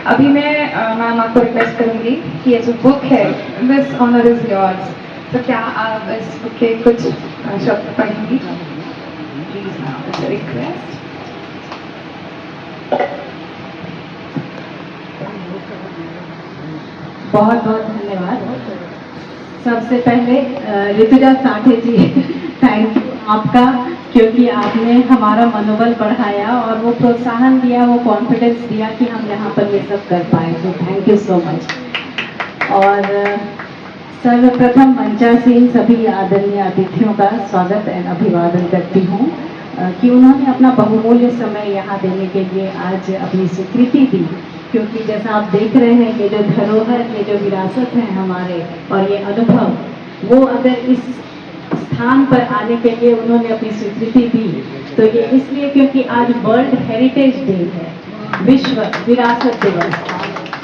अभी मैं मैम आपको रिक्वेस्ट करूंगी कि ये जो बुक है, दिस ऑनर इज योर्स, तो क्या आप इस बुक के कुछ शब्द पढ़ेंगी? Please ma'am, it's a request. बहुत बहुत धन्यवाद। सबसे पहले ऋतुजा साठे जी, थैंक यू आपका, क्योंकि आपने हमारा मनोबल बढ़ाया और वो प्रोत्साहन दिया, वो कॉन्फिडेंस दिया कि हम यहाँ पर ये सब कर पाए, तो थैंक यू सो मच। और सर्वप्रथम मंचासीन सभी आदरणीय अतिथियों का स्वागत एवं अभिवादन करती हूँ कि उन्होंने अपना बहुमूल्य समय यहाँ देने के लिए आज अपनी स्वीकृति दी, क्योंकि जैसा आप देख रहे हैं ये जो धरोहर, ये जो विरासत है हमारे और ये अनुभव, वो अगर इस स्थान पर आने के लिए उन्होंने अपनी स्वीकृति दी तो ये इसलिए क्योंकि आज वर्ल्ड हेरिटेज डे है, विश्व विरासत दिवस।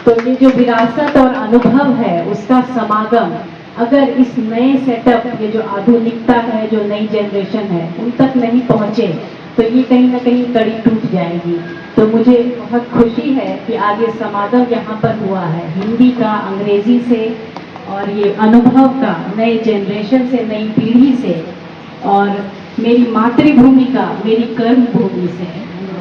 तो ये जो विरासत और अनुभव है उसका समागम अगर इस नए सेटअप, ये जो आधुनिकता है, जो नई जनरेशन है, उन तक नहीं पहुंचे तो ये कहीं ना कहीं कड़ी टूट जाएगी। तो मुझे बहुत खुशी है कि आज ये समागम यहाँ पर हुआ है, हिंदी का, अंग्रेजी से, और ये अनुभव का नए जनरेशन से, नई पीढ़ी से, और मेरी मातृभूमि का, मेरी कर्म भूमि से।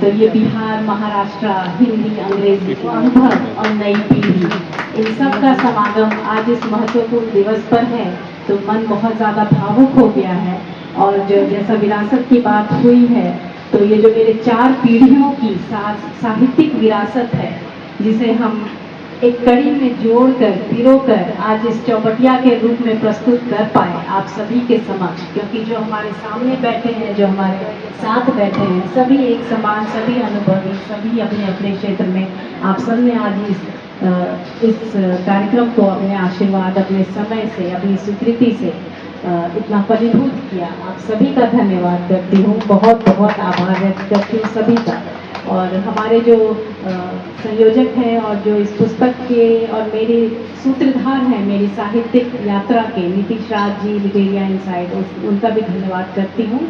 तो ये बिहार, महाराष्ट्र, हिंदी, अंग्रेजी, अनुभव और नई पीढ़ी, इन सब का समागम आज इस महत्वपूर्ण दिवस पर है, तो मन बहुत ज़्यादा भावुक हो गया है। और जो जैसा विरासत की बात हुई है, तो ये जो मेरे 4 पीढ़ियों की साहित्यिक विरासत है, जिसे हम एक कड़ी में जोड़कर, पिरोकर आज इस चौपटिया के रूप में प्रस्तुत कर पाए आप सभी के समक्ष, क्योंकि जो हमारे सामने बैठे हैं, जो हमारे साथ बैठे हैं, सभी एक समान, सभी अनुभवी, सभी अपने अपने क्षेत्र में, आप सबने आज इस कार्यक्रम को अपने आशीर्वाद, अपने समय से, अपनी स्वीकृति से इतना फलीभूत किया। आप सभी का धन्यवाद करती हूँ, बहुत बहुत आभार व्यक्त करती हूँ सभी का। और हमारे जो संयोजक हैं और जो इस पुस्तक के और मेरे सूत्रधार हैं मेरी साहित्यिक यात्रा के, नीतीश राज जी, लिटेरिया इनसाइड, उनका भी धन्यवाद करती हूँ।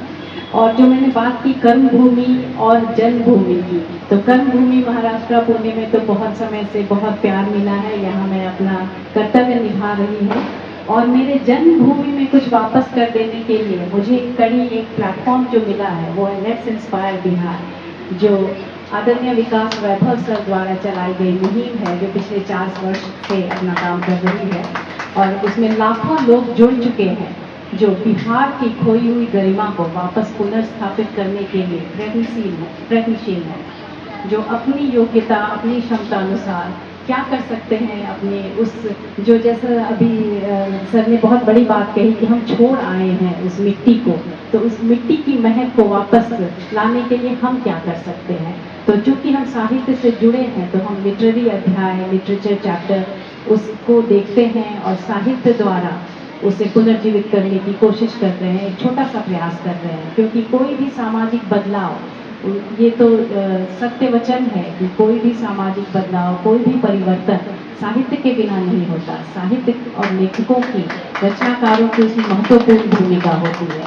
और जो मैंने बात की कर्मभूमि और जन्मभूमि की, तो कर्मभूमि महाराष्ट्र पुणे में तो बहुत समय से बहुत प्यार मिला है, यहाँ मैं अपना कर्तव्य निभा रही हूँ। और मेरे जन्मभूमि में कुछ वापस कर देने के लिए मुझे एक प्लेटफॉर्म जो मिला है वो है लेट्स इंस्पायर बिहार, जो आदरणीय विकास वैभव सर द्वारा चलाई गई मुहिम है, जो पिछले 4 वर्ष से अपना काम कर रही है। और उसमें लाखों लोग जुड़ चुके हैं जो बिहार की खोई हुई गरिमा को वापस पुनर्स्थापित करने के लिए प्रयत्नशील है, जो अपनी योग्यता, अपनी क्षमता अनुसार क्या कर सकते हैं, अपने उस जो, जैसा अभी सर ने बहुत बड़ी बात कही कि हम छोड़ आए हैं उस मिट्टी को, तो उस मिट्टी की महक को वापस लाने के लिए हम क्या कर सकते हैं। तो चूंकि हम साहित्य से जुड़े हैं तो हम लिटरेरी अध्याय, लिटरेचर चैप्टर उसको देखते हैं और साहित्य द्वारा उसे पुनर्जीवित करने की कोशिश कर रहे हैं, एक छोटा सा प्रयास कर रहे हैं। क्योंकि कोई भी सामाजिक बदलाव, ये तो सत्य वचन है कि कोई भी सामाजिक बदलाव, कोई भी परिवर्तन साहित्य के बिना नहीं होता। साहित्य और लेखकों की, रचनाकारों की उसमें महत्वपूर्ण भूमिका होती है।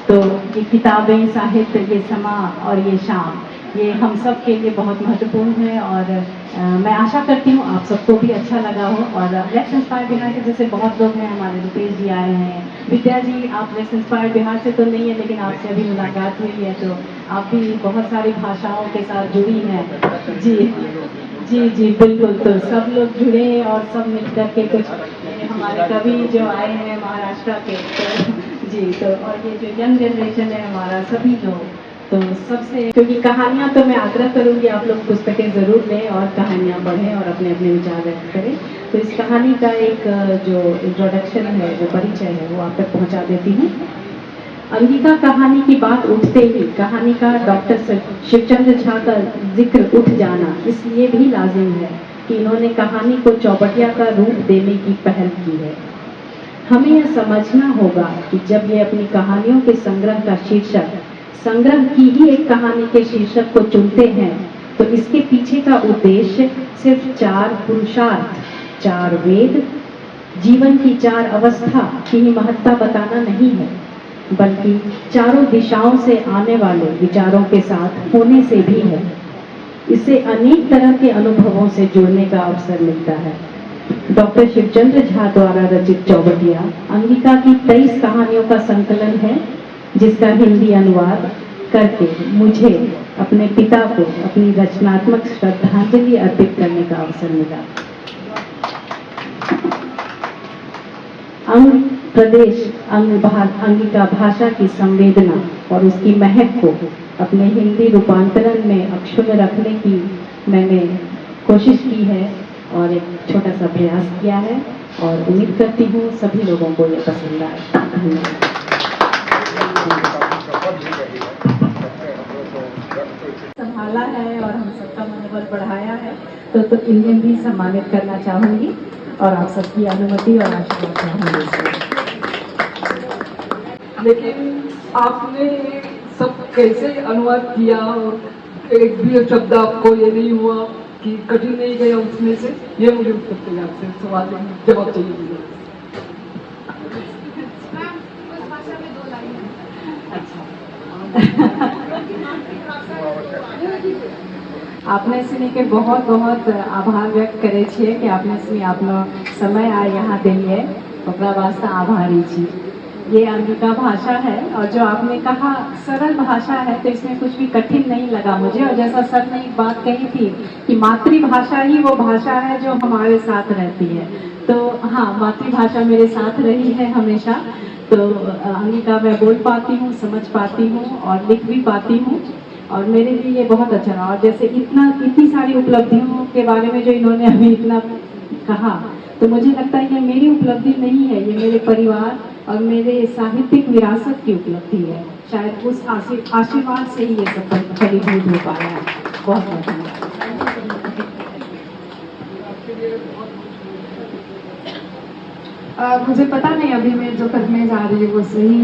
तो ये किताबें, साहित्य, ये समा और ये शाम, ये हम सब के लिए बहुत महत्वपूर्ण है। और मैं आशा करती हूँ आप सबको भी अच्छा लगा हो। और लेट्स इंस्पायर बिहार के जैसे बहुत लोग हैं, हमारे रुपेश जी आए हैं, विद्या जी, आप लेट्स इंस्पायर बिहार से तो नहीं है लेकिन आपसे अभी मुलाकात हुई है, तो आप भी बहुत सारी भाषाओं के साथ जुड़ी हैं। जी जी जी बिल्कुल, तो सब लोग जुड़े और सब मिलकर के कुछ, हमारे कवि जो आए हैं महाराष्ट्र के, तो जी, तो और ये जो यंग जनरेशन है हमारा, सभी लोग, तो सबसे, क्योंकि कहानियाँ तो मैं आग्रह करूँगी आप लोग पुस्तकें ज़रूर लें और कहानियाँ पढ़ें और अपने अपने विचार व्यक्त करें। तो इस कहानी का एक जो इंट्रोडक्शन है, जो परिचय है, वो आप तक पहुँचा देती हूँ। अंगिका कहानी की बात उठते ही कहानीकार डॉक्टर शिवचंद्र झा का जिक्र उठ जाना इसलिए भी लाजिम है कि इन्होंने कहानी को चौपटिया का रूप देने की पहल की है। हमें यह समझना होगा कि जब ये अपनी कहानियों के संग्रह का शीर्षक, संग्रह की ही एक कहानी के शीर्षक को चुनते हैं, तो इसके पीछे का उद्देश्य सिर्फ 4 पुरुषार्थ, 4 वेद, जीवन की 4 अवस्था की ही महत्ता बताना नहीं है, बल्कि चारों दिशाओं से आने वाले विचारों के साथ होने से भी है। इससे अनेक तरह के अनुभवों से जुड़ने का अवसर मिलता है। डॉक्टर शिवचंद्र झा द्वारा रचित चौबटिया अंगिका की 23 कहानियों का संकलन है, जिसका हिंदी अनुवाद करके मुझे अपने पिता को अपनी रचनात्मक श्रद्धांजलि अर्पित करने का अवसर मिला। अंग प्रदेश अंगिका भाषा की संवेदना और उसकी महक को अपने हिंदी रूपांतरण में अक्षुण्ण रखने की मैंने कोशिश की है और एक छोटा सा प्रयास किया है और उम्मीद करती हूँ सभी लोगों को ये पसंद आए। धन्यवाद। संभाला है और हम सबका मनोबल बढ़ाया है, तो इन्हें भी सम्मानित करना चाहूंगी और आप सबकी अनुमति और आशीर्वाद चाहूंगी। लेकिन आपने सब कैसे अनुवाद किया और एक भी शब्द आपको ये नहीं हुआ कि कठिन नहीं गया उसमें से, ये मुझे उत्तर चाहिए आपसे, सवाल जवाब चाहिए मुझे। આપણે સ્મી કે बहुत बहुत आभार व्यक्त करे છીએ કે આપણે સ્મી આપનો समय आ यहाँ दिए ओकरा वास्ते आभारी छी। ये अंगिका भाषा है और जो आपने कहा सरल भाषा है, तो इसमें कुछ भी कठिन नहीं लगा मुझे। और जैसा सर ने एक बात कही थी कि मातृभाषा ही वो भाषा है जो हमारे साथ रहती है, तो हाँ, मातृभाषा मेरे साथ रही है हमेशा। तो अंगिका मैं बोल पाती हूँ, समझ पाती हूँ और लिख भी पाती हूँ और मेरे लिए ये बहुत अच्छा रहा। और जैसे इतनी सारी उपलब्धियों के बारे में जो इन्होंने अभी इतना कहा, तो मुझे लगता है कि मेरी उपलब्धि नहीं है, ये मेरे परिवार और मेरे साहित्यिक विरासत की उपलब्धि है। शायद उस आशीर्वाद से ही ये सब फलीभूत हो पाया है। बहुत बहुत धन्यवाद। मुझे पता नहीं अभी मैं जो करने जा रही हूँ वो सही